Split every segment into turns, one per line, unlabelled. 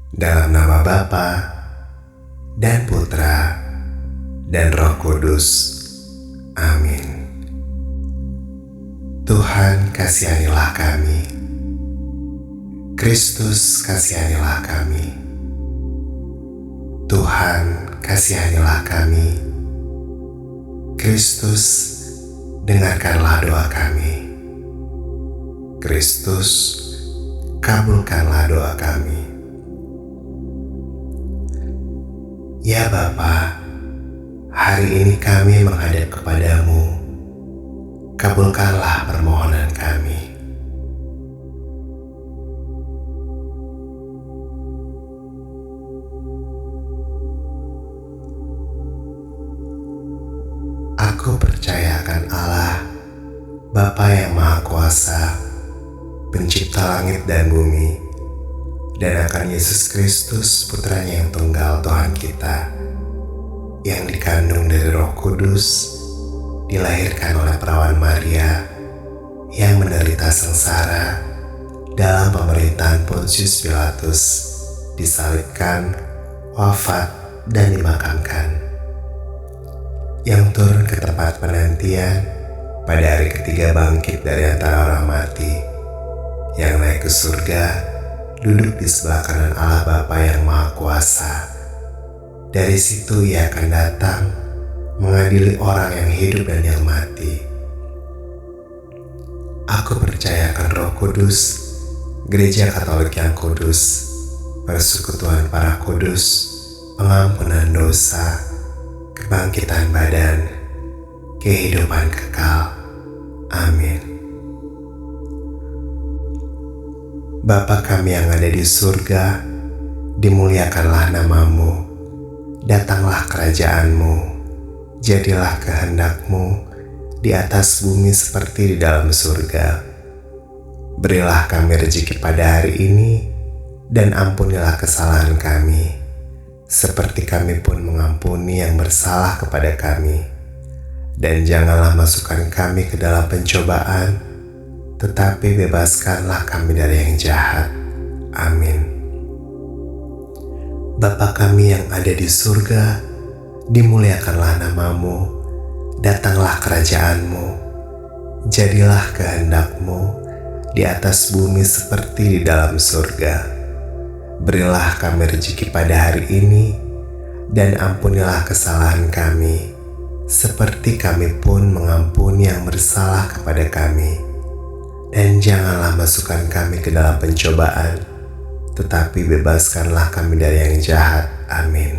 Dalam nama Bapa dan Putra dan Roh Kudus. Amin. Tuhan, kasihanilah kami. Kristus, kasihanilah kami. Tuhan, kasihanilah kami. Kristus, dengarkanlah doa kami. Kristus, kabulkanlah doa kami. Ya Bapa, hari ini kami menghadap kepadamu. Kabulkanlah permohonan kami. Aku percaya akan Allah, Bapa yang Maha Kuasa, Pencipta langit dan bumi, dan akan Yesus Kristus, Putranya yang tunggal Tuhan kita, yang dikandung dari Roh Kudus, dilahirkan oleh perawan Maria, yang menderita sengsara dalam pemerintahan Pontius Pilatus, disalibkan, wafat, dan dimakamkan, yang turun ke tempat penantian, pada hari ketiga bangkit dari antara orang mati, yang naik ke surga, duduk di sebelah kanan Allah Bapa yang Maha Kuasa. Dari situ Ia akan datang mengadili orang yang hidup dan yang mati. Aku percaya akan Roh Kudus, Gereja Katolik yang kudus, persekutuan para kudus, pengampunan dosa, kebangkitan badan, kehidupan kekal. Amin. Bapa kami yang ada di surga, dimuliakanlah namamu, datanglah kerajaanmu, jadilah kehendakmu di atas bumi seperti di dalam surga. Berilah kami rezeki pada hari ini, dan ampunilah kesalahan kami, seperti kami pun mengampuni yang bersalah kepada kami. Dan janganlah masukkan kami ke dalam pencobaan, tetapi bebaskanlah kami dari yang jahat. Amin. Bapa kami yang ada di surga, dimuliakanlah namamu, datanglah kerajaanmu, jadilah kehendakmu di atas bumi seperti di dalam surga. Berilah kami rezeki pada hari ini, dan ampunilah kesalahan kami, seperti kami pun mengampuni yang bersalah kepada kami. Dan janganlah masukkan kami ke dalam pencobaan, tetapi bebaskanlah kami dari yang jahat. Amin.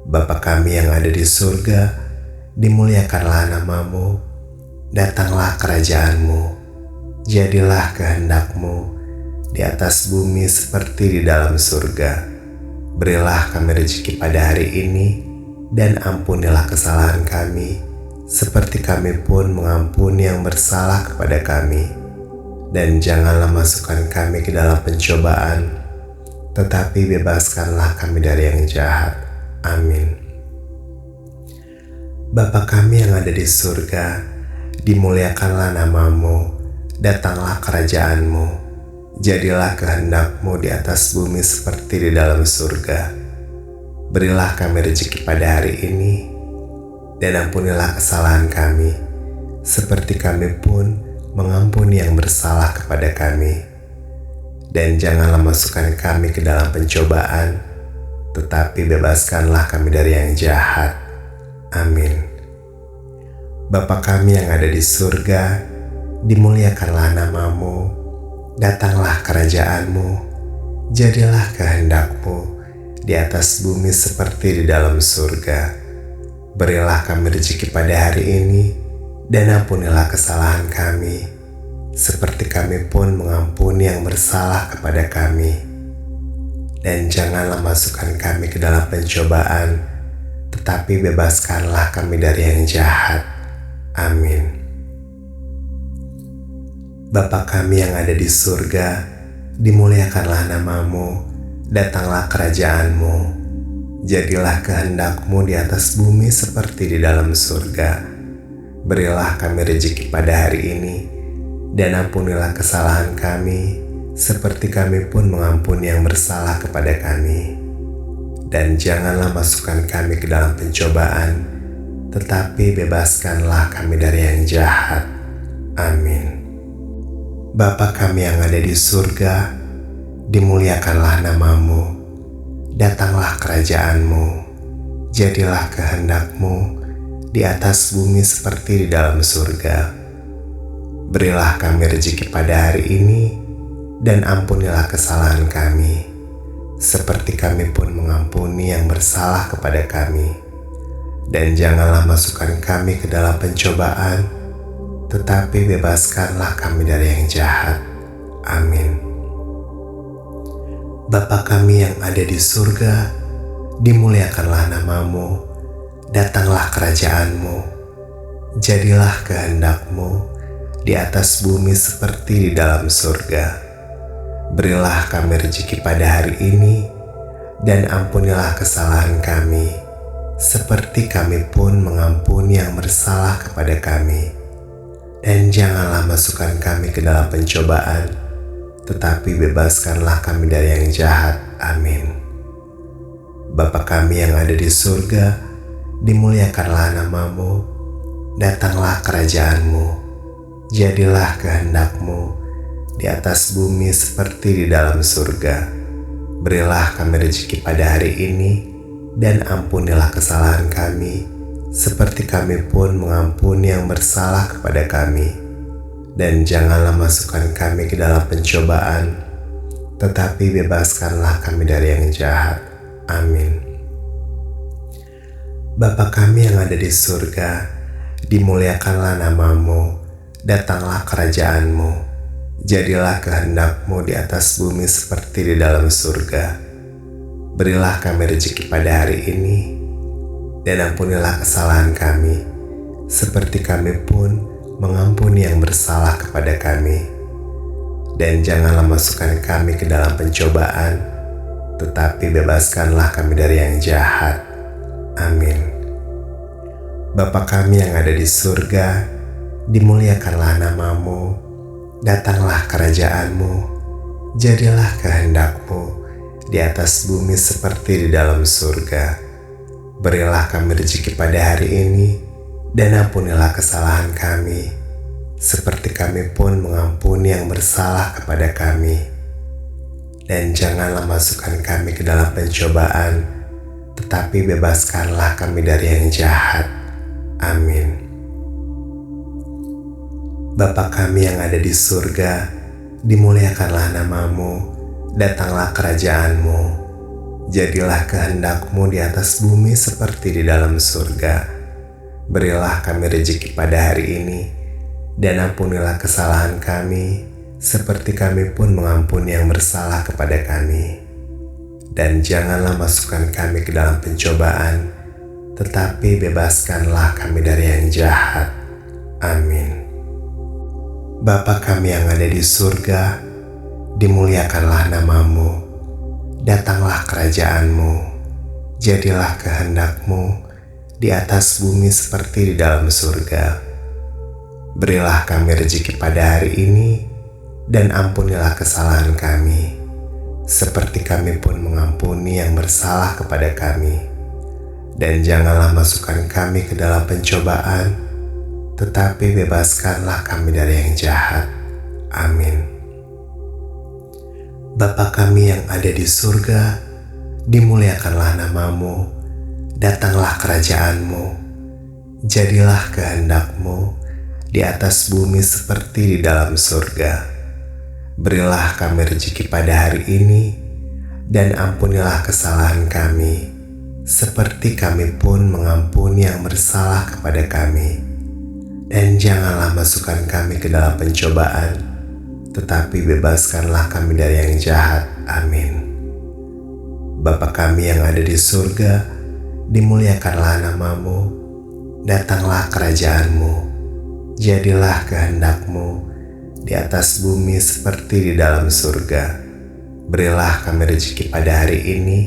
Bapa kami yang ada di surga, dimuliakanlah namamu, datanglah kerajaanmu, jadilah kehendakmu di atas bumi seperti di dalam surga. Berilah kami rezeki pada hari ini, dan ampunilah kesalahan kami, seperti kami pun mengampuni yang bersalah kepada kami. Dan janganlah masukkan kami ke dalam pencobaan, tetapi bebaskanlah kami dari yang jahat. Amin. Bapa kami yang ada di surga, dimuliakanlah namamu, datanglah kerajaanmu, jadilah kehendakmu di atas bumi seperti di dalam surga. Berilah kami rezeki pada hari ini, dan ampunilah kesalahan kami, seperti kami pun mengampuni yang bersalah kepada kami. Dan janganlah masukkan kami ke dalam pencobaan, tetapi bebaskanlah kami dari yang jahat. Amin. Bapa kami yang ada di surga, dimuliakanlah namamu, datanglah kerajaanmu, jadilah kehendakmu di atas bumi seperti di dalam surga. Berilah kami rezeki pada hari ini, dan ampunilah kesalahan kami, seperti kami pun mengampuni yang bersalah kepada kami. Dan janganlah masukkan kami ke dalam pencobaan, tetapi bebaskanlah kami dari yang jahat. Amin. Bapa kami yang ada di surga, dimuliakanlah namamu, datanglah kerajaanmu, jadilah kehendakmu di atas bumi seperti di dalam surga. Berilah kami rezeki pada hari ini, dan ampunilah kesalahan kami, seperti kami pun mengampuni yang bersalah kepada kami. Dan janganlah masukkan kami ke dalam pencobaan, tetapi bebaskanlah kami dari yang jahat. Amin. Bapa kami yang ada di surga, dimuliakanlah namamu, datanglah kerajaanmu, jadilah kehendak-Mu di atas bumi seperti di dalam surga. Berilah kami rezeki pada hari ini, dan ampunilah kesalahan kami, seperti kami pun mengampuni yang bersalah kepada kami. Dan janganlah masukkan kami ke dalam pencobaan, tetapi bebaskanlah kami dari yang jahat. Amin. Bapa kami yang ada di surga, dimuliakanlah namamu, datanglah kerajaanmu, jadilah kehendak-Mu di atas bumi seperti di dalam surga. Berilah kami rezeki pada hari ini, dan ampunilah kesalahan kami, seperti kami pun mengampuni yang bersalah kepada kami. Dan janganlah masukkan kami ke dalam pencobaan, tetapi bebaskanlah kami dari yang jahat. Amin. Bapa kami yang ada di surga, dimuliakanlah namamu, datanglah kerajaanmu, jadilah kehendak-Mu di atas bumi seperti di dalam surga. Berilah kami rezeki pada hari ini, dan ampunilah kesalahan kami, seperti kami pun mengampuni yang bersalah kepada kami. Dan janganlah masukkan kami ke dalam pencobaan, tetapi bebaskanlah kami dari yang jahat. Amin. Bapa kami yang ada di surga, dimuliakanlah namamu, datanglah kerajaanmu, jadilah kehendak-Mu di atas bumi seperti di dalam surga. Berilah kami rezeki pada hari ini, dan ampunilah kesalahan kami, seperti kami pun mengampuni yang bersalah kepada kami. Dan janganlah masukkan kami ke dalam pencobaan, tetapi bebaskanlah kami dari yang jahat. Amin. Bapa kami yang ada di surga, dimuliakanlah namamu, datanglah kerajaanmu, jadilah kehendak-Mu di atas bumi seperti di dalam surga. Berilah kami rezeki pada hari ini, dan ampunilah kesalahan kami, seperti kami pun mengampuni yang bersalah kepada kami. Dan janganlah masukkan kami ke dalam pencobaan, tetapi bebaskanlah kami dari yang jahat. Amin. Bapa kami yang ada di surga, dimuliakanlah namamu, datanglah kerajaanmu, jadilah kehendak-Mu di atas bumi seperti di dalam surga. Berilah kami rezeki pada hari ini, dan ampunilah kesalahan kami, seperti kami pun mengampuni yang bersalah kepada kami. Dan janganlah masukkan kami ke dalam pencobaan, tetapi bebaskanlah kami dari yang jahat. Amin. Bapa kami yang ada di surga, dimuliakanlah namamu, datanglah kerajaanmu, jadilah kehendak-Mu di atas bumi seperti di dalam surga. Berilah kami rezeki pada hari ini, dan ampunilah kesalahan kami, seperti kami pun mengampuni yang bersalah kepada kami. Dan janganlah masukkan kami ke dalam pencobaan, tetapi bebaskanlah kami dari yang jahat. Amin. Bapa kami yang ada di surga, dimuliakanlah namamu, datanglah kerajaanmu, jadilah kehendak-Mu di atas bumi seperti di dalam surga. Berilah kami rezeki pada hari ini, dan ampunilah kesalahan kami, seperti kami pun mengampuni yang bersalah kepada kami. Dan janganlah masukkan kami ke dalam pencobaan, tetapi bebaskanlah kami dari yang jahat. Amin. Bapa kami yang ada di surga, dimuliakanlah namamu, datanglah kerajaanmu, jadilah kehendak-Mu di atas bumi seperti di dalam surga. Berilah kami rezeki pada hari ini,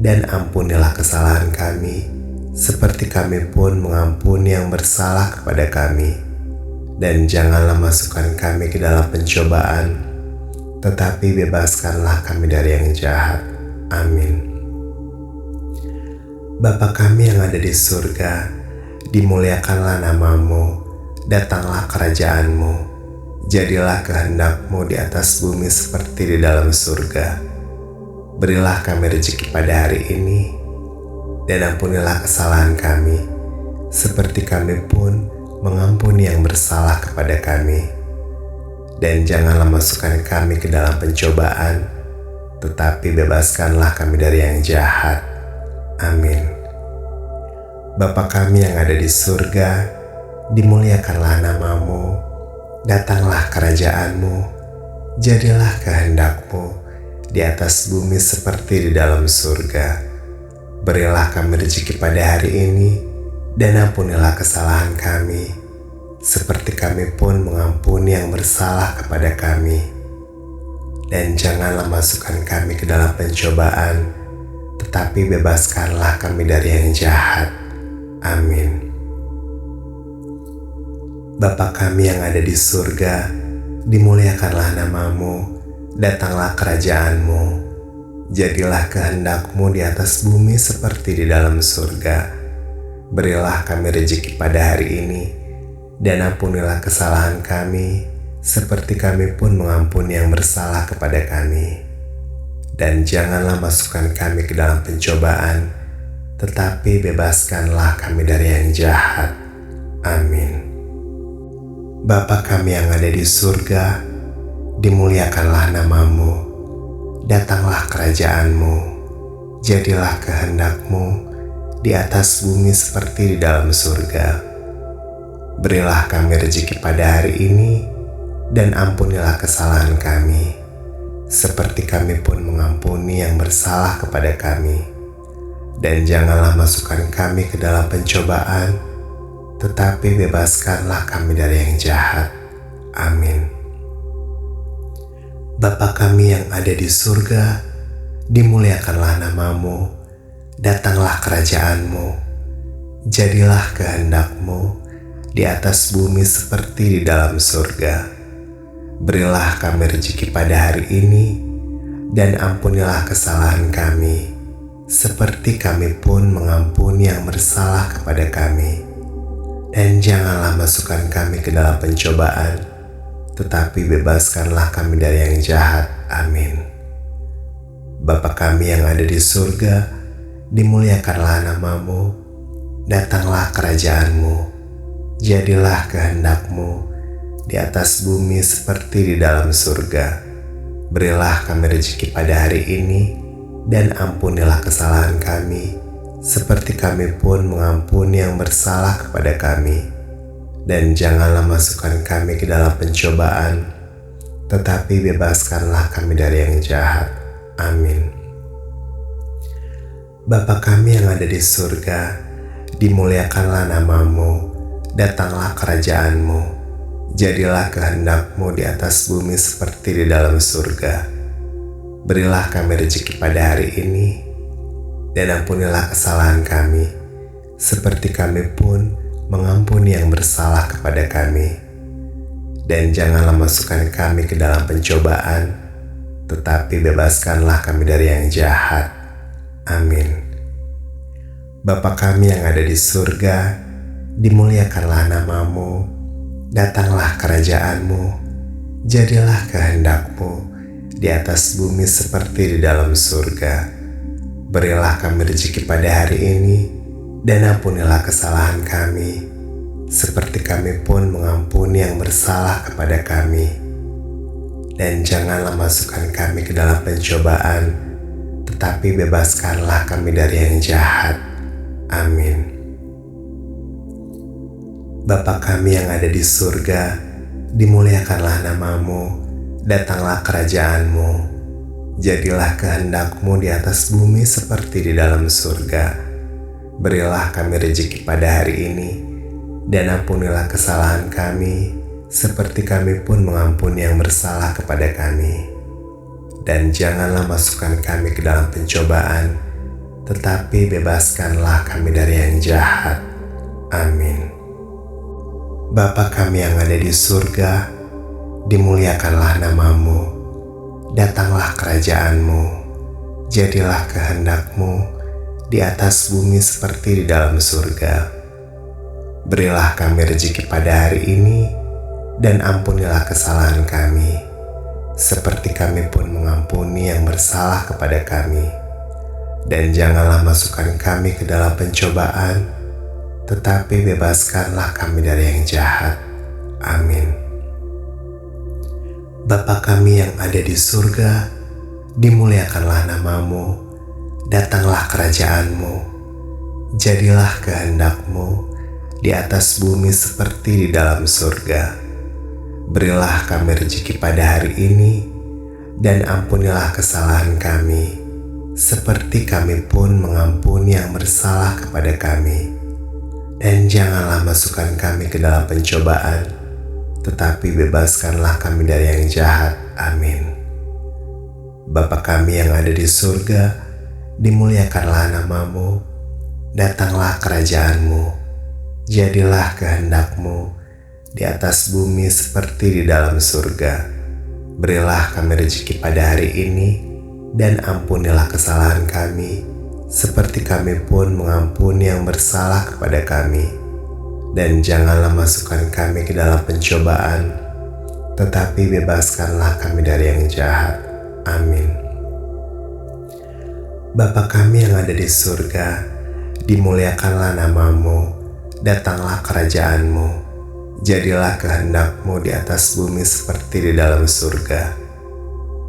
dan ampunilah kesalahan kami, seperti kami pun mengampuni yang bersalah kepada kami. Dan janganlah masukkan kami ke dalam pencobaan, tetapi bebaskanlah kami dari yang jahat. Amin. Bapa kami yang ada di surga, dimuliakanlah namamu, datanglah kerajaanmu, jadilah kehendakmu di atas bumi seperti di dalam surga. Berilah kami rezeki pada hari ini, dan ampunilah kesalahan kami, seperti kami pun mengampuni yang bersalah kepada kami. Dan janganlah masukkan kami ke dalam pencobaan, tetapi bebaskanlah kami dari yang jahat. Amin. Bapa kami yang ada di surga, dimuliakanlah namamu, datanglah kerajaanmu, jadilah kehendakmu di atas bumi seperti di dalam surga. Berilah kami rezeki pada hari ini, dan ampunilah kesalahan kami, seperti kami pun mengampuni yang bersalah kepada kami. Dan janganlah masukkan kami ke dalam pencobaan, tetapi bebaskanlah kami dari yang jahat. Amin. Bapa kami yang ada di surga, dimuliakanlah namamu, datanglah kerajaanmu, jadilah kehendakmu di atas bumi seperti di dalam surga. Berilah kami rezeki pada hari ini, dan ampunilah kesalahan kami, seperti kami pun mengampuni yang bersalah kepada kami. Dan janganlah masukkan kami ke dalam pencobaan, tetapi bebaskanlah kami dari yang jahat. Amin. Bapa kami yang ada di surga, dimuliakanlah namamu, datanglah kerajaanmu, jadilah kehendakmu di atas bumi seperti di dalam surga. Berilah kami rezeki pada hari ini, dan ampunilah kesalahan kami, seperti kami pun mengampuni yang bersalah kepada kami. Dan janganlah masukkan kami ke dalam pencobaan, tetapi bebaskanlah kami dari yang jahat. Amin. Bapa kami yang ada di surga, dimuliakanlah namamu, datanglah kerajaanmu, jadilah kehendakmu di atas bumi seperti di dalam surga. Berilah kami rezeki pada hari ini, dan ampunilah kesalahan kami, seperti kami pun mengampuni yang bersalah kepada kami. Dan janganlah masukkan kami ke dalam pencobaan, tetapi bebaskanlah kami dari yang jahat. Amin. Bapa kami yang ada di surga, dimuliakanlah namamu, datanglah kerajaanmu, jadilah kehendakmu di atas bumi seperti di dalam surga. Berilah kami rezeki pada hari ini, dan ampunilah kesalahan kami, seperti kami pun mengampuni yang bersalah kepada kami. Dan janganlah masukkan kami ke dalam pencobaan, tetapi bebaskanlah kami dari yang jahat. Amin. Bapa kami yang ada di surga, dimuliakanlah namamu, datanglah kerajaanmu, jadilah kehendakmu di atas bumi seperti di dalam surga. Berilah kami rezeki pada hari ini, dan ampunilah kesalahan kami, seperti kami pun mengampuni yang bersalah kepada kami. Dan janganlah masukkan kami ke dalam pencobaan, tetapi bebaskanlah kami dari yang jahat. Amin. Bapa kami yang ada di surga, dimuliakanlah namamu, datanglah kerajaanmu, jadilah kehendakmu di atas bumi seperti di dalam surga. Berilah kami rezeki pada hari ini, dan ampunilah kesalahan kami, seperti kami pun mengampuni yang bersalah kepada kami. Dan janganlah masukkan kami ke dalam pencobaan, tetapi bebaskanlah kami dari yang jahat. Amin. Bapa kami yang ada di surga, dimuliakanlah namamu, datanglah kerajaanmu, jadilah kehendakmu di atas bumi seperti di dalam surga. Berilah kami rezeki pada hari ini, dan ampunilah kesalahan kami, seperti kami pun mengampuni yang bersalah kepada kami. Dan janganlah masukkan kami ke dalam pencobaan, tetapi bebaskanlah kami dari yang jahat. Amin. Bapa kami yang ada di surga, dimuliakanlah namamu, Datanglah kerajaan-Mu, jadilah kehendak-Mu di atas bumi seperti di dalam surga. Berilah kami rezeki pada hari ini, dan ampunilah kesalahan kami, seperti kami pun mengampuni yang bersalah kepada kami. Dan janganlah masukkan kami ke dalam pencobaan, tetapi bebaskanlah kami dari yang jahat. Amin. Bapa kami yang ada di surga, dimuliakanlah nama-Mu, datanglah kerajaan-Mu, jadilah kehendak-Mu di atas bumi seperti di dalam surga. Berilah kami rezeki pada hari ini, dan ampunilah kesalahan kami, seperti kami pun mengampuni yang bersalah kepada kami. Dan janganlah masukkan kami ke dalam pencobaan, tetapi bebaskanlah kami dari yang jahat. Amin. Bapa kami yang ada di surga, dimuliakanlah nama-Mu, datanglah kerajaan-Mu, jadilah kehendak-Mu di atas bumi seperti di dalam surga. Berilah kami rezeki pada hari ini, dan ampunilah kesalahan kami, seperti kami pun mengampuni yang bersalah kepada kami. Dan janganlah masukkan kami ke dalam pencobaan, tetapi bebaskanlah kami dari yang jahat. Amin. Bapa kami yang ada di surga, dimuliakanlah nama-Mu, datanglah kerajaan-Mu, jadilah kehendak-Mu di atas bumi seperti di dalam surga.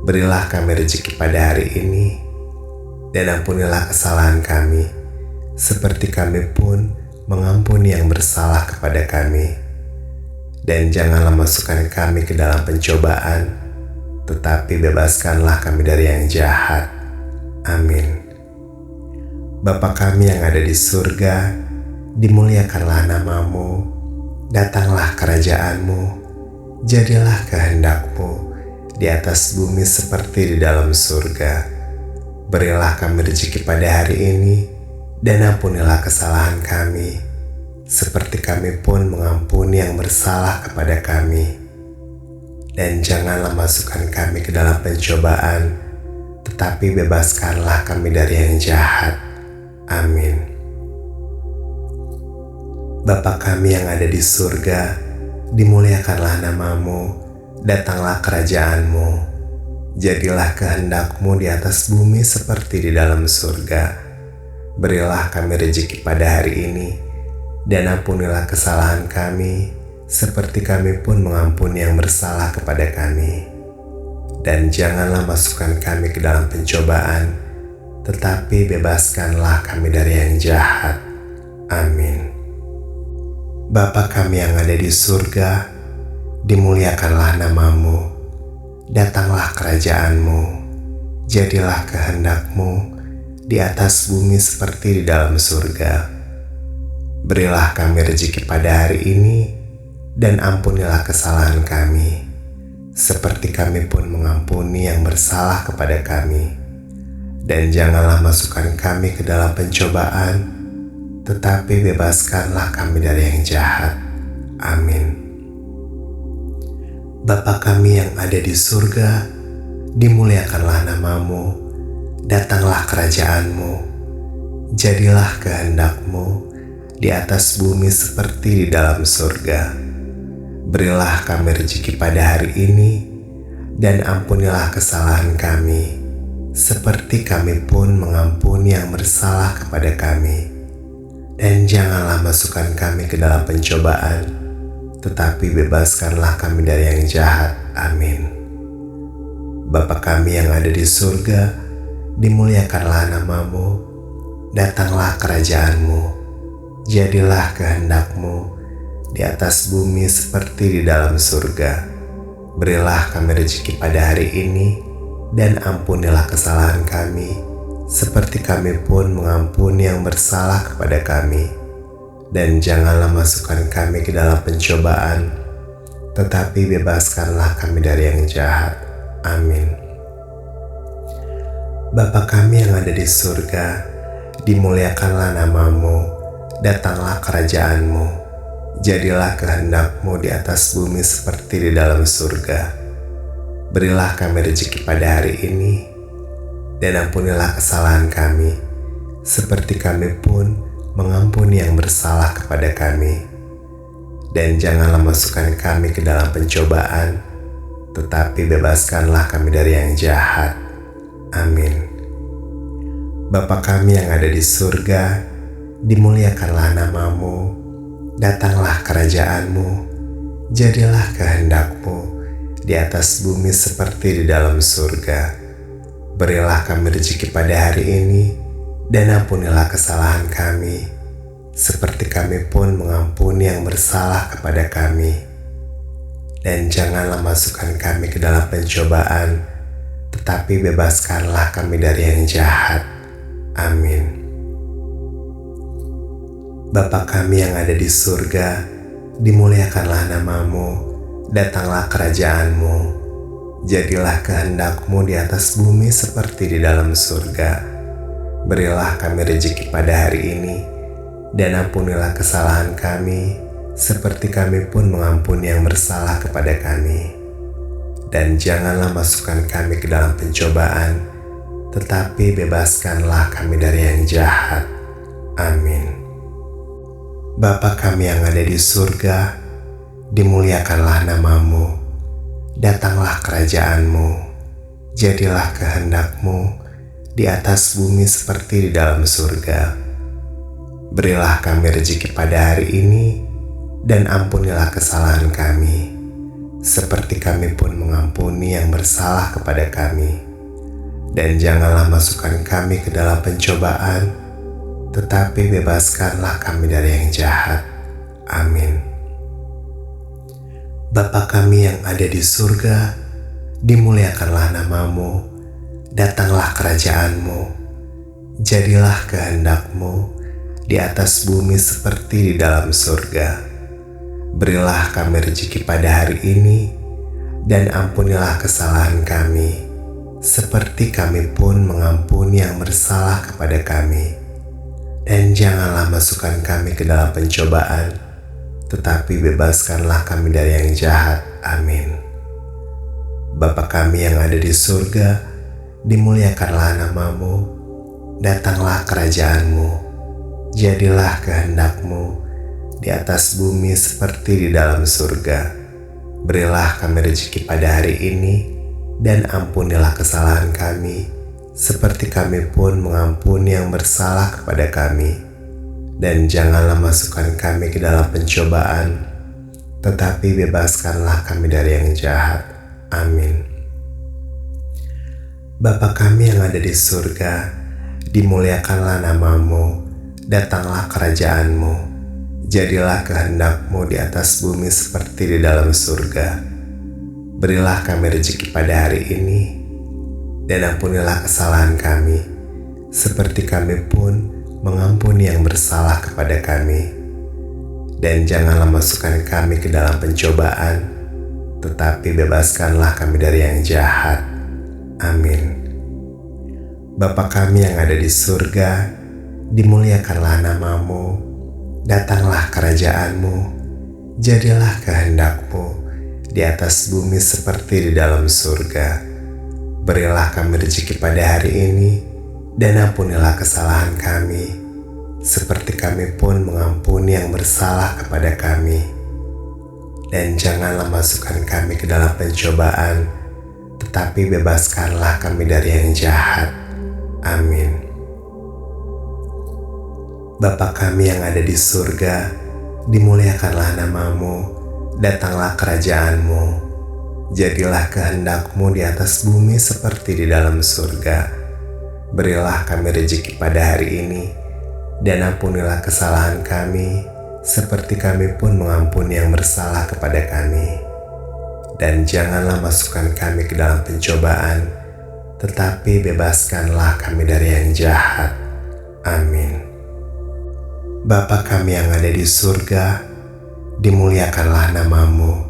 Berilah kami rezeki pada hari ini, dan ampunilah kesalahan kami, seperti kami pun mengampuni yang bersalah kepada kami. Dan janganlah masukkan kami ke dalam pencobaan, tetapi bebaskanlah kami dari yang jahat. Amin. Bapa kami yang ada di surga, dimuliakanlah nama-Mu, datanglah kerajaan-Mu, jadilah kehendak-Mu di atas bumi seperti di dalam surga. Berilah kami rezeki pada hari ini, dan ampunilah kesalahan kami, seperti kami pun mengampuni yang bersalah kepada kami. Dan janganlah masukkan kami ke dalam pencobaan, tetapi bebaskanlah kami dari yang jahat. Amin. Bapa kami yang ada di surga, dimuliakanlah nama-Mu, datanglah kerajaan-Mu, jadilah kehendak-Mu di atas bumi seperti di dalam surga. Berilah kami rezeki pada hari ini, dan ampunilah kesalahan kami, seperti kami pun mengampuni yang bersalah kepada kami. Dan janganlah masukkan kami ke dalam pencobaan, tetapi bebaskanlah kami dari yang jahat. Amin. Bapa kami yang ada di surga, dimuliakanlah nama-Mu, datanglah kerajaan-Mu, jadilah kehendak-Mu di atas bumi seperti di dalam surga. Berilah kami rezeki pada hari ini, dan ampunilah kesalahan kami, seperti kami pun mengampuni yang bersalah kepada kami. Dan janganlah masukkan kami ke dalam pencobaan, tetapi bebaskanlah kami dari yang jahat. Amin. Bapa kami yang ada di surga, dimuliakanlah nama-Mu, datanglah kerajaan-Mu, jadilah kehendak-Mu di atas bumi seperti di dalam surga. Berilah kami rezeki pada hari ini, dan ampunilah kesalahan kami, seperti kami pun mengampuni yang bersalah kepada kami. Dan janganlah masukkan kami ke dalam pencobaan, tetapi bebaskanlah kami dari yang jahat. Amin. Bapa kami yang ada di surga, dimuliakanlah nama-Mu, datanglah kerajaan-Mu, jadilah kehendak-Mu di atas bumi seperti di dalam surga. Berilah kami rezeki pada hari ini, dan ampunilah kesalahan kami, seperti kami pun mengampuni yang bersalah kepada kami. Dan janganlah masukkan kami ke dalam pencobaan, tetapi bebaskanlah kami dari yang jahat. Amin. Bapa kami yang ada di surga, dimuliakanlah nama-Mu, datanglah kerajaan-Mu, jadilah kehendak-Mu di atas bumi seperti di dalam surga. Berilah kami rezeki pada hari ini, dan ampunilah kesalahan kami, seperti kami pun mengampuni yang bersalah kepada kami. Dan janganlah masukkan kami ke dalam pencobaan, tetapi bebaskanlah kami dari yang jahat. Amin. Bapa kami yang ada di surga, dimuliakanlah namamu, datanglah kerajaanmu, jadilah kehendak-Mu di atas bumi seperti di dalam surga. Berilah kami rezeki pada hari ini, dan ampunilah kesalahan kami, seperti kami pun mengampuni yang bersalah kepada kami. Dan janganlah masukkan kami ke dalam pencobaan, tetapi bebaskanlah kami dari yang jahat. Amin. Bapa kami yang ada di surga, dimuliakanlah namamu, datanglah kerajaanmu, jadilah kehendak-Mu di atas bumi seperti di dalam surga. Berilah kami rezeki pada hari ini, dan ampunilah kesalahan kami, seperti kami pun mengampuni yang bersalah kepada kami. Dan janganlah masukkan kami ke dalam pencobaan, tetapi bebaskanlah kami dari yang jahat. Amin. Bapa kami yang ada di surga, dimuliakanlah namamu, datanglah kerajaanmu, jadilah kehendak-Mu di atas bumi seperti di dalam surga. Berilah kami rezeki pada hari ini, dan ampunilah kesalahan kami, seperti kami pun mengampuni yang bersalah kepada kami. Dan janganlah masukkan kami ke dalam pencobaan, tetapi bebaskanlah kami dari yang jahat. Amin. Bapa kami yang ada di surga, dimuliakanlah namamu, datanglah kerajaanmu, jadilah kehendak-Mu di atas bumi seperti di dalam surga. Berilah kami rezeki pada hari ini, dan ampunilah kesalahan kami, seperti kami pun mengampuni yang bersalah kepada kami. Dan janganlah masukkan kami ke dalam pencobaan, tetapi bebaskanlah kami dari yang jahat. Amin. Bapa kami yang ada di surga, dimuliakanlah namamu, datanglah kerajaanmu, jadilah kehendak-Mu di atas bumi seperti di dalam surga. Berilah kami rezeki pada hari ini, dan ampunilah kesalahan kami, seperti kami pun mengampuni yang bersalah kepada kami. Dan janganlah masukkan kami ke dalam pencobaan, tetapi bebaskanlah kami dari yang jahat. Amin. Bapa kami yang ada di surga, dimuliakanlah namamu, datanglah kerajaanmu, jadilah kehendak-Mu di atas bumi seperti di dalam surga. Berilah kami rezeki pada hari ini, dan ampunilah kesalahan kami, seperti kami pun mengampuni yang bersalah kepada kami. Dan janganlah masukkan kami ke dalam pencobaan, tetapi bebaskanlah kami dari yang jahat. Amin. Bapa kami yang ada di surga, dimuliakanlah namamu, datanglah kerajaanmu, jadilah kehendak-Mu di atas bumi seperti di dalam surga. Berilah kami rezeki pada hari ini, dan ampunilah kesalahan kami, seperti kami pun mengampuni yang bersalah kepada kami. Dan janganlah masukkan kami ke dalam pencobaan, tetapi bebaskanlah kami dari yang jahat. Amin. Bapa kami yang ada di surga, dimuliakanlah namamu, datanglah kerajaanmu, jadilah kehendak-Mu di atas bumi seperti di dalam surga. Berilah kami rezeki pada hari ini, dan ampunilah kesalahan kami, seperti kami pun mengampuni yang bersalah kepada kami. Dan janganlah masukkan kami ke dalam pencobaan, tetapi bebaskanlah kami dari yang jahat. Amin. Bapa kami yang ada di surga, dimuliakanlah namamu,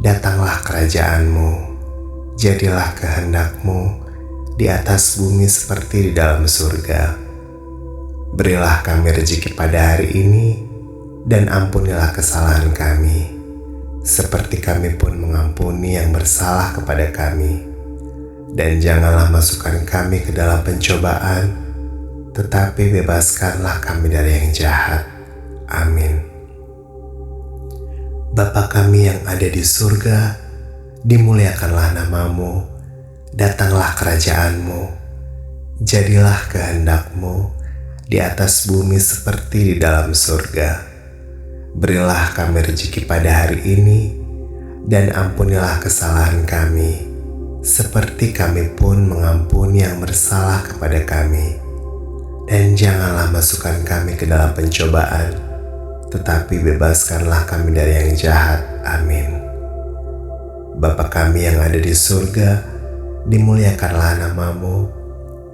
datanglah kerajaanmu, jadilah kehendak-Mu di atas bumi seperti di dalam surga. Berilah kami rezeki pada hari ini, dan ampunilah kesalahan kami, seperti kami pun mengampuni yang bersalah kepada kami. Dan janganlah masukkan kami ke dalam pencobaan, tetapi bebaskanlah kami dari yang jahat. Amin. Bapa kami yang ada di surga, dimuliakanlah namamu, datanglah kerajaan-Mu, jadilah kehendak-Mu di atas bumi seperti di dalam surga. Berilah kami rezeki pada hari ini, dan ampunilah kesalahan kami, seperti kami pun mengampuni yang bersalah kepada kami. Dan janganlah masukkan kami ke dalam pencobaan, tetapi bebaskanlah kami dari yang jahat. Amin. Bapa kami yang ada di surga, dimuliakanlah namamu,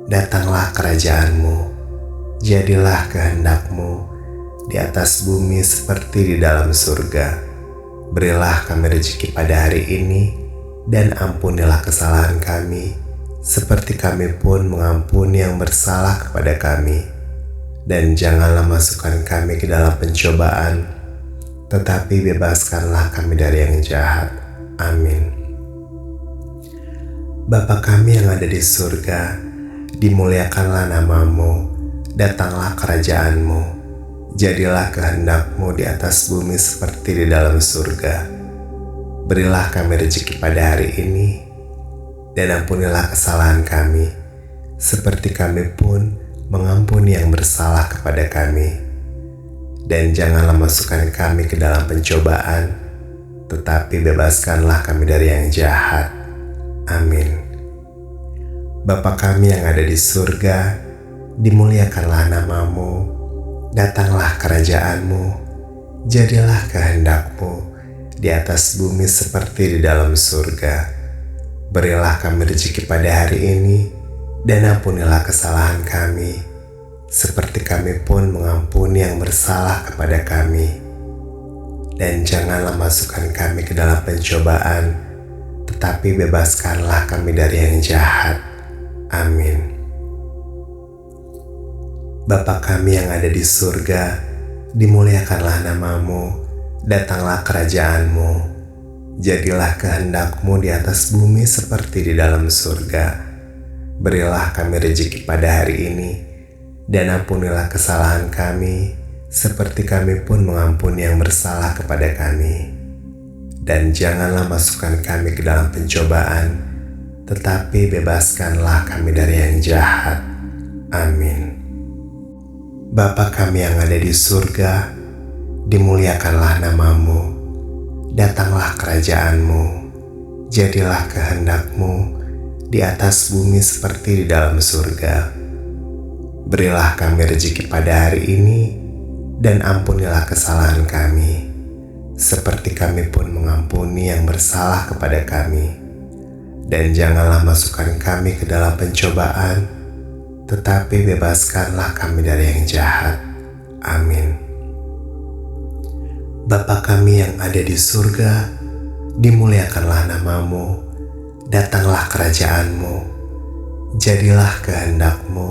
datanglah kerajaan-Mu, jadilah kehendak-Mu di atas bumi seperti di dalam surga. Berilah kami rezeki pada hari ini, dan ampunilah kesalahan kami, seperti kami pun mengampuni yang bersalah kepada kami. Dan janganlah masukkan kami ke dalam pencobaan, tetapi bebaskanlah kami dari yang jahat. Amin. Bapa kami yang ada di surga, dimuliakanlah namamu, datanglah kerajaan-Mu, jadilah kehendak-Mu di atas bumi seperti di dalam surga. Berilah kami rezeki pada hari ini, dan ampunilah kesalahan kami, seperti kami pun mengampuni yang bersalah kepada kami. Dan janganlah masukkan kami ke dalam pencobaan, tetapi bebaskanlah kami dari yang jahat. Amin. Bapa kami yang ada di surga, dimuliakanlah namamu, datanglah kerajaan-Mu, jadilah kehendak-Mu di atas bumi seperti di dalam surga. Berilah kami rezeki pada hari ini, dan ampunilah kesalahan kami, seperti kami pun mengampuni yang bersalah kepada kami. Dan janganlah masukkan kami ke dalam pencobaan, tetapi bebaskanlah kami dari yang jahat. Amin. Bapa kami yang ada di surga, dimuliakanlah namamu, datanglah kerajaan-Mu, jadilah kehendak-Mu di atas bumi seperti di dalam surga. Berilah kami rezeki pada hari ini, dan ampunilah kesalahan kami, seperti kami pun mengampuni yang bersalah kepada kami. Dan janganlah masukkan kami ke dalam pencobaan, tetapi bebaskanlah kami dari yang jahat. Amin. Bapa kami yang ada di surga, dimuliakanlah namamu, datanglah kerajaan-Mu, jadilah kehendak-Mu di atas bumi seperti di dalam surga. Berilah kami rezeki pada hari ini, dan ampunilah kesalahan kami, seperti kami pun mengampuni yang bersalah kepada kami. Dan janganlah masukkan kami ke dalam pencobaan, tetapi bebaskanlah kami dari yang jahat. Amin. Bapa kami yang ada di surga, dimuliakanlah namamu, datanglah kerajaan-Mu, jadilah kehendak-Mu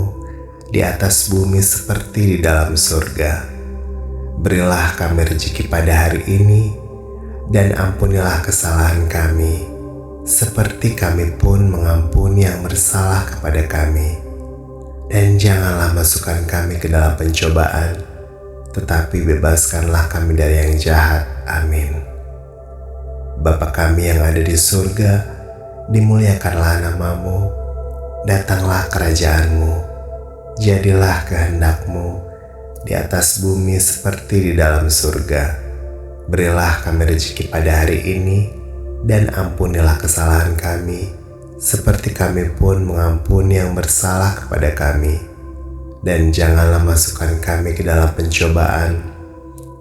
di atas bumi seperti di dalam surga. Berilah kami rezeki pada hari ini, dan ampunilah kesalahan kami, seperti kami pun mengampuni yang bersalah kepada kami. Dan janganlah masukkan kami ke dalam pencobaan, tetapi bebaskanlah kami dari yang jahat. Amin. Bapa kami yang ada di surga, dimuliakanlah namamu, datanglah kerajaan-Mu, jadilah kehendak-Mu di atas bumi seperti di dalam surga. Berilah kami rezeki pada hari ini, dan ampunilah kesalahan kami, seperti kami pun mengampuni yang bersalah kepada kami. Dan janganlah masukkan kami ke dalam pencobaan,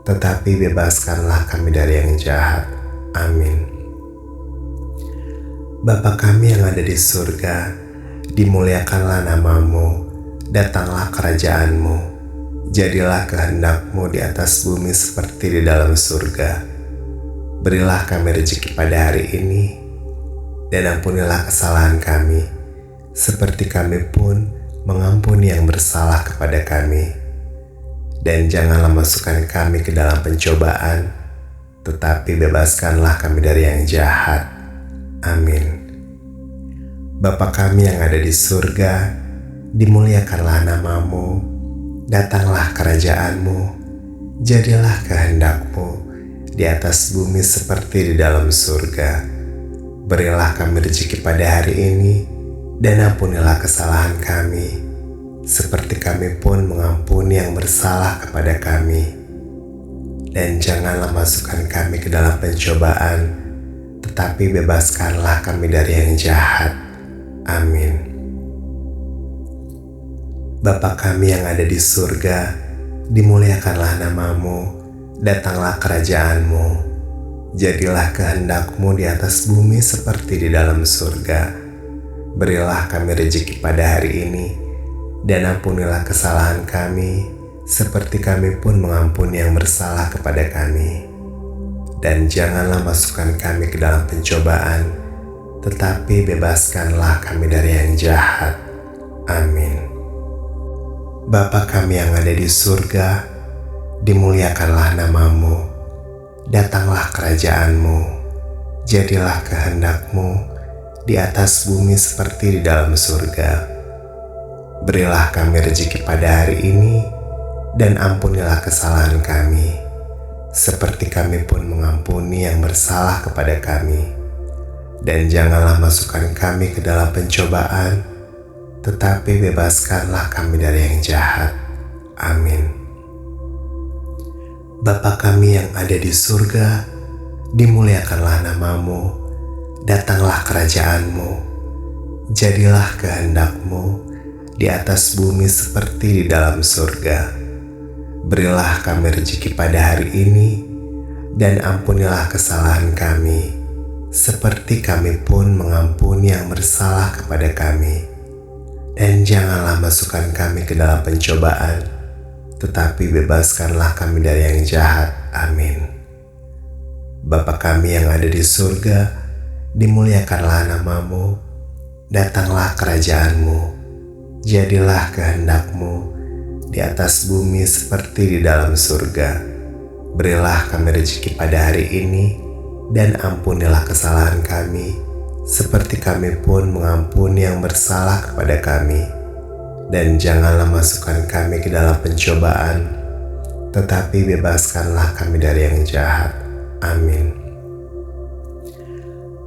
tetapi bebaskanlah kami dari yang jahat. Amin. Bapa kami yang ada di surga, dimuliakanlah namamu, datanglah kerajaan-Mu, jadilah kehendak-Mu di atas bumi seperti di dalam surga. Berilah kami rezeki pada hari ini, dan ampunilah kesalahan kami, seperti kami pun mengampuni yang bersalah kepada kami. Dan janganlah masukkan kami ke dalam pencobaan, tetapi bebaskanlah kami dari yang jahat. Amin. Bapa kami yang ada di surga, dimuliakanlah namamu, datanglah kerajaanmu, jadilah kehendakmu di atas bumi seperti di dalam surga. Berilah kami rezeki pada hari ini, dan ampunilah kesalahan kami, seperti kami pun mengampuni yang bersalah kepada kami. Dan janganlah masukkan kami ke dalam pencobaan, tetapi bebaskanlah kami dari yang jahat. Amin. Bapa kami yang ada di surga, dimuliakanlah namamu, datanglah kerajaanmu, jadilah kehendakmu di atas bumi seperti di dalam surga. Berilah kami rezeki pada hari ini, dan ampunilah kesalahan kami, seperti kami pun mengampuni yang bersalah kepada kami. Dan janganlah masukkan kami ke dalam pencobaan, tetapi bebaskanlah kami dari yang jahat. Amin. Bapa kami yang ada di surga, dimuliakanlah namamu, datanglah kerajaanmu, jadilah kehendakmu di atas bumi seperti di dalam surga. Berilah kami rezeki pada hari ini, dan ampunilah kesalahan kami, seperti kami pun mengampuni yang bersalah kepada kami. Dan janganlah masukkan kami ke dalam pencobaan, tetapi bebaskanlah kami dari yang jahat. Amin. Bapa kami yang ada di surga, dimuliakanlah namamu, datanglah kerajaanmu, jadilah kehendakmu di atas bumi seperti di dalam surga. Berilah kami rezeki pada hari ini, dan ampunilah kesalahan kami, seperti kami pun mengampuni yang bersalah kepada kami. Dan janganlah masukkan kami ke dalam pencobaan, tetapi bebaskanlah kami dari yang jahat. Amin. Bapa kami yang ada di surga, dimuliakanlah namamu, datanglah kerajaanmu, jadilah kehendakmu di atas bumi seperti di dalam surga. Berilah kami rezeki pada hari ini, dan ampunilah kesalahan kami, seperti kami pun mengampuni yang bersalah kepada kami. Dan janganlah masukkan kami ke dalam pencobaan, tetapi bebaskanlah kami dari yang jahat. Amin.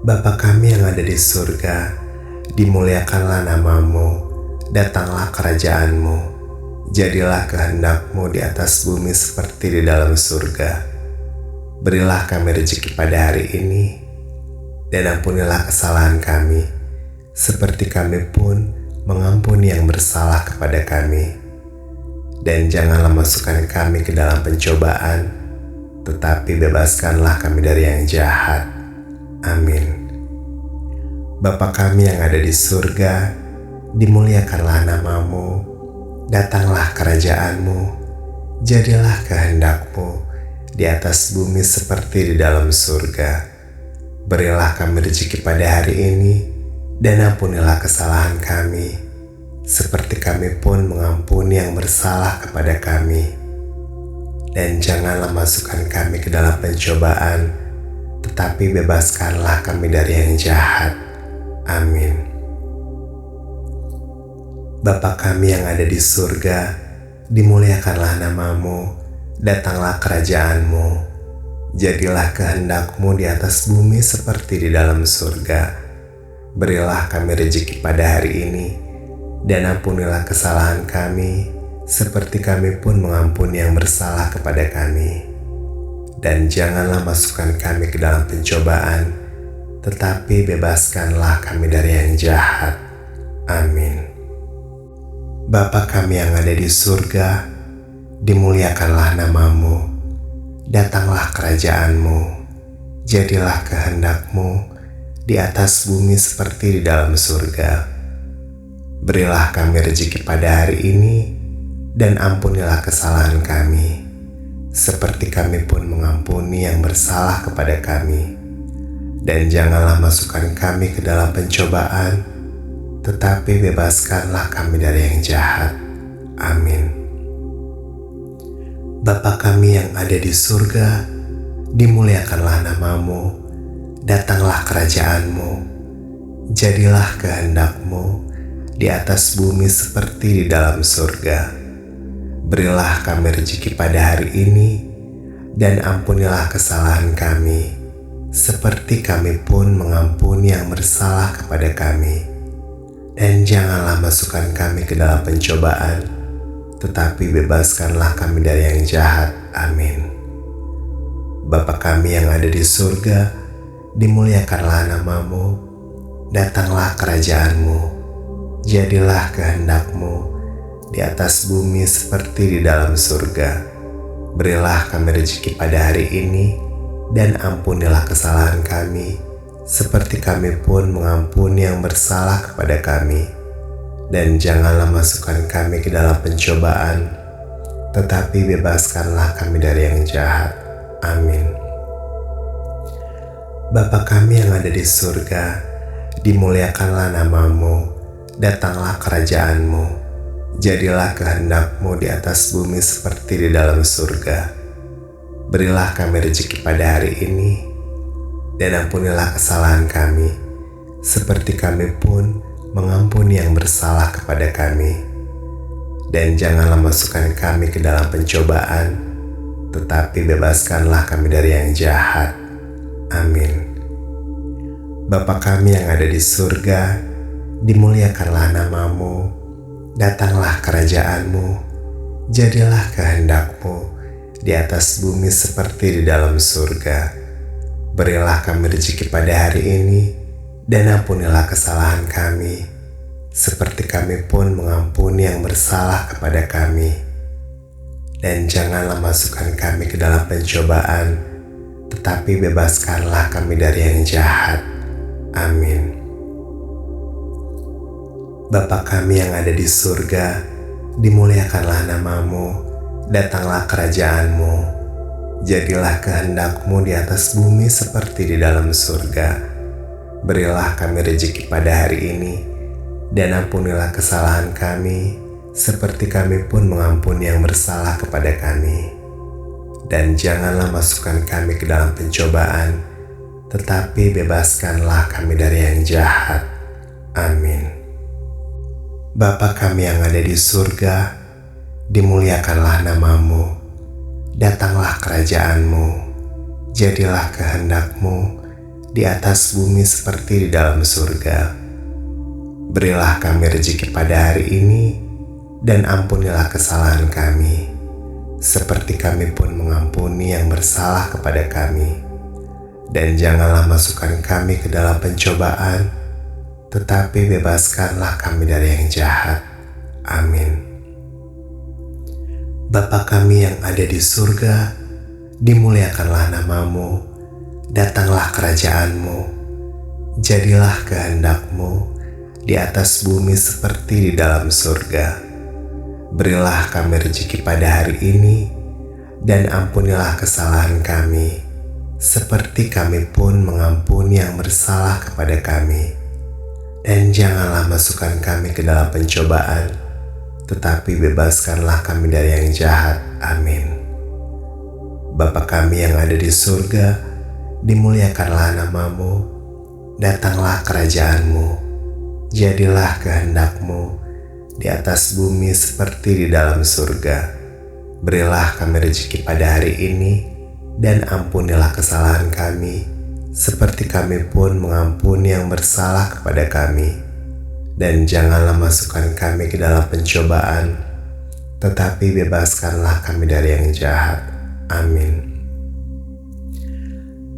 Bapa kami yang ada di surga, dimuliakanlah namamu, datanglah kerajaanmu, jadilah kehendakmu di atas bumi seperti di dalam surga. Berilah kami rezeki pada hari ini, dan ampunilah kesalahan kami, seperti kami pun mengampuni yang bersalah kepada kami. Dan janganlah masukkan kami ke dalam pencobaan, tetapi bebaskanlah kami dari yang jahat. Amin. Bapa kami yang ada di surga, dimuliakanlah namamu, datanglah kerajaanmu, jadilah kehendakmu di atas bumi seperti di dalam surga. Berilah kami rezeki pada hari ini, dan ampunilah kesalahan kami, seperti kami pun mengampuni yang bersalah kepada kami. Dan janganlah masukkan kami ke dalam pencobaan, tetapi bebaskanlah kami dari yang jahat. Amin. Bapa kami yang ada di surga, dimuliakanlah namamu, datanglah kerajaanmu, jadilah kehendakmu di atas bumi seperti di dalam surga. Berilah kami rezeki pada hari ini, dan ampunilah kesalahan kami, seperti kami pun mengampuni yang bersalah kepada kami. Dan janganlah masukkan kami ke dalam pencobaan, tetapi bebaskanlah kami dari yang jahat. Amin. Bapa kami yang ada di surga, dimuliakanlah namamu, datanglah kerajaanmu, jadilah kehendakmu di atas bumi seperti di dalam surga. Berilah kami rezeki pada hari ini, dan ampunilah kesalahan kami, seperti kami pun mengampuni yang bersalah kepada kami. Dan janganlah masukkan kami ke dalam pencobaan, tetapi bebaskanlah kami dari yang jahat. Amin. Bapa kami yang ada di surga, dimuliakanlah namamu, datanglah kerajaanmu, jadilah kehendakmu di atas bumi seperti di dalam surga. Berilah kami rezeki pada hari ini, dan ampunilah kesalahan kami, seperti kami pun mengampuni yang bersalah kepada kami. Dan janganlah masukkan kami ke dalam pencobaan, tetapi bebaskanlah kami dari yang jahat. Amin. Bapa kami yang ada di surga, dimuliakanlah namamu, datanglah kerajaanmu, jadilah kehendakmu di atas bumi seperti di dalam surga. Berilah kami rezeki pada hari ini, dan ampunilah kesalahan kami, seperti kami pun mengampuni yang bersalah kepada kami. Dan janganlah masukkan kami ke dalam pencobaan, tetapi bebaskanlah kami dari yang jahat. Amin. Bapa kami yang ada di surga, dimuliakanlah namamu, datanglah kerajaanmu, jadilah kehendakmu di atas bumi seperti di dalam surga. Berilah kami rezeki pada hari ini, dan ampunilah kesalahan kami, seperti kami pun mengampuni yang bersalah kepada kami. Dan janganlah masukkan kami ke dalam pencobaan, tetapi bebaskanlah kami dari yang jahat. Amin. Bapa kami yang ada di surga, dimuliakanlah namamu, datanglah kerajaanmu, jadilah kehendakmu di atas bumi seperti di dalam surga. Berilah kami rezeki pada hari ini, dan ampunilah kesalahan kami, seperti kami pun mengampuni yang bersalah kepada kami. Dan janganlah masukkan kami ke dalam pencobaan, tetapi bebaskanlah kami dari yang jahat. Amin. Bapa kami yang ada di surga, dimuliakanlah namamu, datanglah kerajaanmu, jadilah kehendakmu di atas bumi seperti di dalam surga. Berilah kami rezeki pada hari ini, dan ampunilah kesalahan kami, seperti kami pun mengampuni yang bersalah kepada kami. Dan janganlah masukkan kami ke dalam pencobaan, tetapi bebaskanlah kami dari yang jahat. Amin. Bapa kami yang ada di surga, dimuliakanlah namamu, datanglah kerajaanmu, jadilah kehendakmu di atas bumi seperti di dalam surga. Berilah kami rezeki pada hari ini, dan ampunilah kesalahan kami, seperti kami pun mengampuni yang bersalah kepada kami. Dan janganlah masukkan kami ke dalam pencobaan, tetapi bebaskanlah kami dari yang jahat. Amin. Bapa kami yang ada di surga, dimuliakanlah namamu, datanglah kerajaanmu, jadilah kehendakmu di atas bumi seperti di dalam surga. Berilah kami rezeki pada hari ini, dan ampunilah kesalahan kami, seperti kami pun mengampuni yang bersalah kepada kami. Dan janganlah masukkan kami ke dalam pencobaan, tetapi bebaskanlah kami dari yang jahat. Amin. Bapa kami yang ada di surga, dimuliakanlah namamu, datanglah kerajaanmu, jadilah kehendakmu di atas bumi seperti di dalam surga. Berilah kami rezeki pada hari ini, dan ampunilah kesalahan kami, seperti kami pun mengampuni yang bersalah kepada kami. Dan janganlah masukkan kami ke dalam pencobaan, tetapi bebaskanlah kami dari yang jahat. Amin.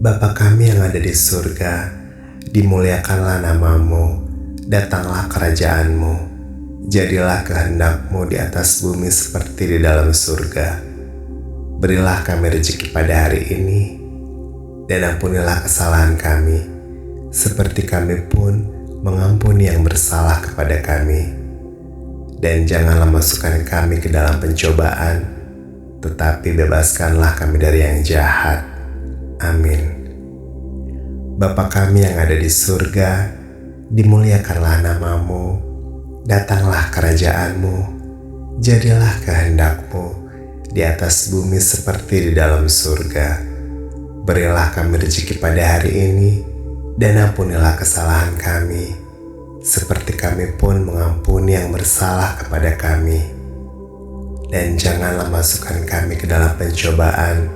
Bapa kami yang ada di surga, dimuliakanlah namamu, datanglah kerajaanmu, jadilah kehendakmu di atas bumi seperti di dalam surga. Berilah kami rezeki pada hari ini, dan ampunilah kesalahan kami, seperti kami pun mengampuni yang bersalah kepada kami. Dan janganlah masukkan kami ke dalam pencobaan, tetapi bebaskanlah kami dari yang jahat. Amin. Bapa kami yang ada di surga, dimuliakanlah namamu, datanglah kerajaanmu, jadilah kehendakmu di atas bumi seperti di dalam surga. Berilah kami rezeki pada hari ini, dan ampunilah kesalahan kami, seperti kami pun mengampuni yang bersalah kepada kami. Dan janganlah masukkan kami ke dalam pencobaan,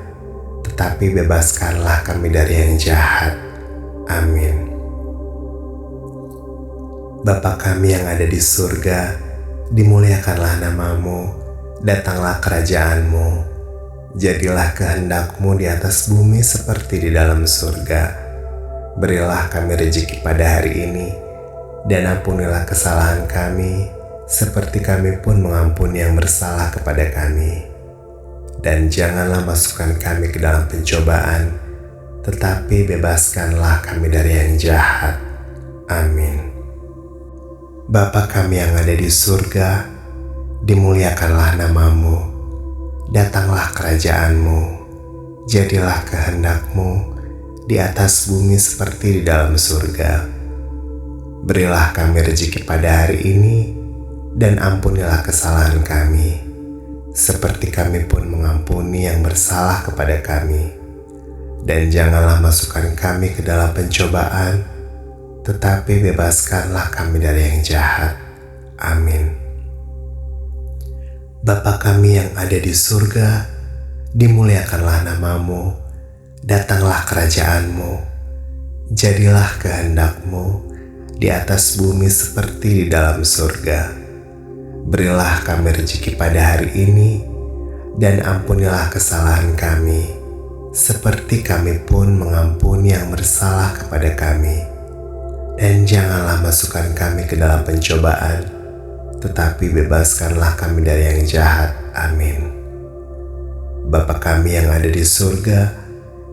tetapi bebaskanlah kami dari yang jahat. Amin. Bapa kami yang ada di surga, dimuliakanlah nama-Mu, datanglah kerajaan-Mu, jadilah kehendak-Mu di atas bumi seperti di dalam surga. Berilah kami rezeki pada hari ini, dan ampunilah kesalahan kami, seperti kami pun mengampuni yang bersalah kepada kami. Dan janganlah masukkan kami ke dalam pencobaan, tetapi bebaskanlah kami dari yang jahat. Amin. Bapa kami yang ada di surga, dimuliakanlah nama-Mu, datanglah kerajaan-Mu, jadilah kehendak-Mu di atas bumi seperti di dalam surga. Berilah kami rezeki pada hari ini, dan ampunilah kesalahan kami, seperti kami pun mengampuni yang bersalah kepada kami. Dan janganlah masukkan kami ke dalam pencobaan, tetapi bebaskanlah kami dari yang jahat. Amin. Bapa kami yang ada di surga, dimuliakanlah nama-Mu, datanglah kerajaan-Mu, jadilah kehendak-Mu di atas bumi seperti di dalam surga. Berilah kami rezeki pada hari ini, dan ampunilah kesalahan kami, seperti kami pun mengampuni yang bersalah kepada kami. Dan janganlah masukkan kami ke dalam pencobaan, tetapi bebaskanlah kami dari yang jahat. Amin. Bapa kami yang ada di surga,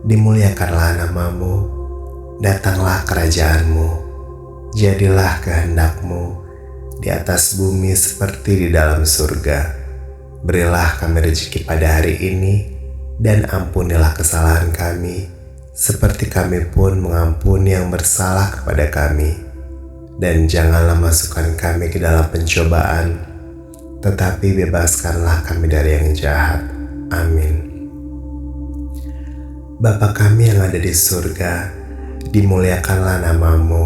dimuliakanlah nama-Mu, datanglah kerajaan-Mu, jadilah kehendak-Mu di atas bumi seperti di dalam surga. Berilah kami rezeki pada hari ini, dan ampunilah kesalahan kami, seperti kami pun mengampuni yang bersalah kepada kami. Dan janganlah masukkan kami ke dalam pencobaan, tetapi bebaskanlah kami dari yang jahat. Amin. Bapa kami yang ada di surga, dimuliakanlah nama-Mu,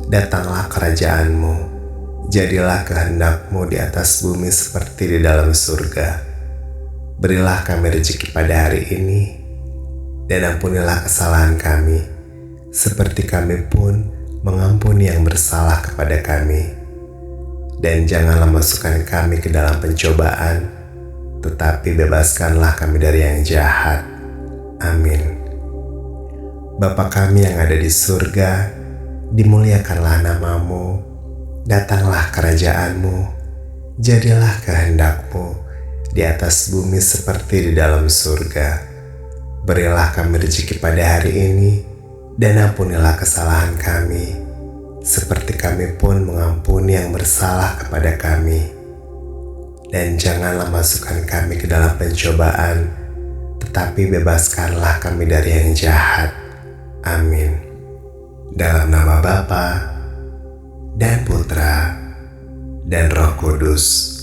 datanglah kerajaan-Mu, jadilah kehendak-Mu di atas bumi seperti di dalam surga. Berilah kami rezeki pada hari ini, dan ampunilah kesalahan kami, seperti kami pun mengampuni yang bersalah kepada kami. Dan janganlah masukkan kami ke dalam pencobaan, tetapi bebaskanlah kami dari yang jahat. Amin. Bapa kami yang ada di surga, dimuliakanlah nama-Mu, datanglah kerajaan-Mu, jadilah kehendak-Mu di atas bumi seperti di dalam surga. Berilah kami rezeki pada hari ini, dan ampunilah kesalahan kami, seperti kami pun mengampuni yang bersalah kepada kami. Dan janganlah masukkan kami ke dalam pencobaan, tetapi bebaskanlah kami dari yang jahat. Amin. Dalam nama Bapa dan Putra dan Roh Kudus.